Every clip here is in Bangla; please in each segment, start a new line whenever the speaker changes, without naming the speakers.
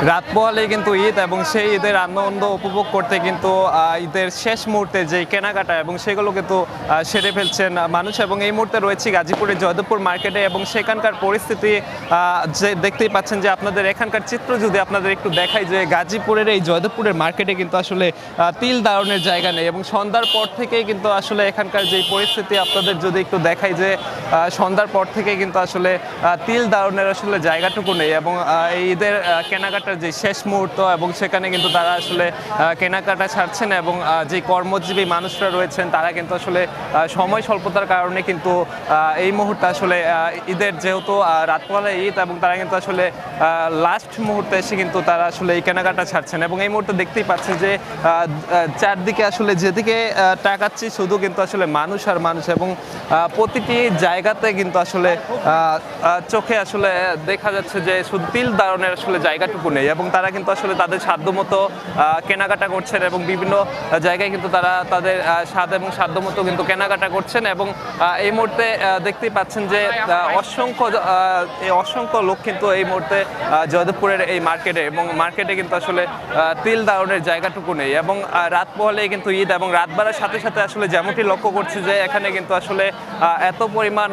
রাত পোহালেই কিন্তু ঈদ এবং সেই ঈদের আনন্দ উপভোগ করতে কিন্তু ঈদের শেষ মুহূর্তে যে কেনাকাটা এবং সেগুলো কিন্তু সেরে ফেলছেন মানুষ। এবং এই মুহূর্তে রয়েছে গাজীপুরের জয়দেবপুর মার্কেটে এবং সেখানকার পরিস্থিতি যে দেখতেই পাচ্ছেন যে আপনাদের এখানকার চিত্র যদি আপনাদের একটু দেখাই যে গাজীপুরের এই জয়দেবপুরের মার্কেটে কিন্তু আসলে তিল দারণের জায়গা নেই এবং সন্ধ্যার পর থেকেই কিন্তু আসলে এখানকার যে পরিস্থিতি আপনাদের যদি একটু দেখাই যে সন্ধ্যার পর থেকে কিন্তু আসলে তিল দারণের আসলে জায়গাটুকু নেই এবং এই ঈদের কেনাকাটার যে শেষ মুহূর্ত এবং সেখানে কিন্তু তারা আসলে কেনাকাটা ছাড়ছেন এবং যে কর্মজীবী মানুষরা রয়েছেন তারা কিন্তু আসলে সময় স্বল্পতার কারণে কিন্তু এই মুহূর্তে আসলে ঈদের যেহেতু রাতবেলা ঈদ এবং তারা কিন্তু আসলে লাস্ট মুহূর্তে এসে কিন্তু তারা আসলে এই কেনাকাটা ছাড়ছেন এবং এই মুহূর্তে দেখতেই পাচ্ছেন যে চারদিকে আসলে যেদিকে তাকাচ্ছি শুধু কিন্তু আসলে মানুষ আর মানুষ এবং প্রতিটি জায়গাতে কিন্তু আসলে চোখে আসলে দেখা যাচ্ছে যে শুধু তিল দারণের আসলে জায়গাটুকু নেই এবং তারা কিন্তু আসলে তাদের সাধ্যমতো কেনাকাটা করছেন এবং বিভিন্ন জায়গায় কিন্তু তারা তাদের স্বাদ এবং সাধ্যমতো কিন্তু কেনাকাটা করছেন এবং এই মুহূর্তে দেখতেই পাচ্ছেন যে অসংখ্য লোক কিন্তু এই মুহূর্তে জয়দেবপুরের এই মার্কেটে এবং মার্কেটে কিন্তু আসলে তিল দারণের জায়গাটুকু নেই এবং রাত পোহালেই কিন্তু ঈদ এবং রাত বাড়ার সাথে সাথে আসলে যেমনটি লক্ষ্য করছি যে এখানে কিন্তু আসলে এত পরিমাণ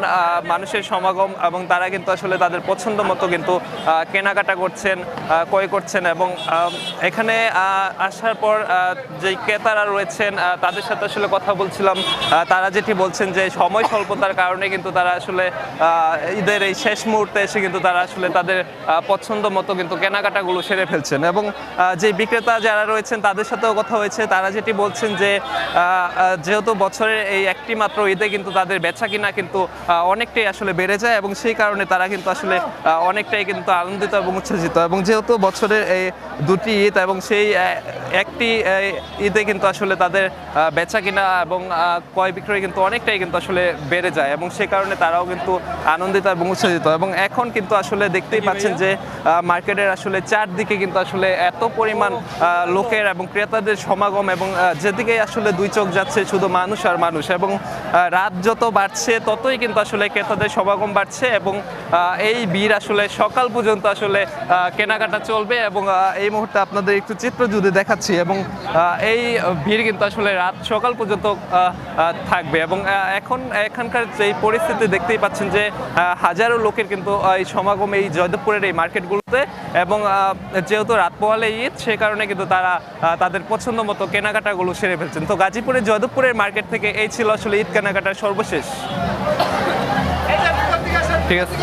মানুষের সমাগম এবং তারা কিন্তু আসলে তাদের পছন্দ মতো কিন্তু কেনাকাটা করছেন ক্রয় করছেন এবং এখানে আসার পর যে ক্রেতারা রয়েছেন তাদের সাথে আসলে কথা বলছিলাম। তারা যেটি বলছেন যে সময় স্বল্পতার কারণে কিন্তু তারা আসলে ঈদের এই শেষ মুহূর্তে এসে কিন্তু তারা আসলে তাদের পছন্দ মতো কিন্তু কেনাকাটাগুলো সেরে ফেলছেন এবং যে বিক্রেতা যারা রয়েছেন তাদের সাথেও কথা হয়েছে। তারা যেটি বলছেন যে যেহেতু বছরের এই একটি মাত্র ঈদে কিন্তু তাদের বেচা কিনা কিন্তু অনেকটাই আসলে বেড়ে যায় এবং সেই কারণে তারা কিন্তু আসলে অনেকটাই কিন্তু আনন্দিত এবং উচ্ছ্বসিত এবং যেহেতু বছরের এই দুটি ঈদ এবং সেই একটি ঈদে কিন্তু আসলে তাদের বেচা কিনা এবং ক্রয় বিক্রয় কিন্তু অনেকটাই কিন্তু আসলে বেড়ে যায় এবং সেই কারণে তারাও কিন্তু আনন্দিত এবং উচ্ছ্বসিত এবং এখন কিন্তু আসলে দেখতেই পাচ্ছেন যে মার্কেটের আসলে চারদিকে কিন্তু আসলে এত পরিমাণ লোকের এবং ক্রেতাদের সমাগম এবং যেদিকে আসলে দুই চোখ যাচ্ছে শুধু মানুষ আর মানুষ এবং রাত যত বাড়ছে ততই কিন্তু আসলে ক্রেতাদের সমাগম বাড়ছে এবং এই ভিড় আসলে সকাল পর্যন্ত আসলে কেনাকাটা চলবে এবং এই মুহূর্তে আপনাদের একটু চিত্র যদি দেখাচ্ছি এবং এই ভিড় কিন্তু আসলে রাত সকাল পর্যন্ত থাকবে এবং এখানকার যে পরিস্থিতি দেখতেই পাচ্ছেন যে হাজারো লোকের কিন্তু এই সমাগম এই জয়দেবপুরের এই মার্কেটগুলোতে এবং যেহেতু রাত পোহালে ঈদ সে কারণে কিন্তু তারা তাদের পছন্দ মতো কেনাকাটাগুলো সেরে ফেলছেন। তো গাজীপুরের জয়দেবপুরের মার্কেট থেকে এই ছিল আসলে ঈদ কেনাকাটার সর্বশেষ। ঠিক আছে।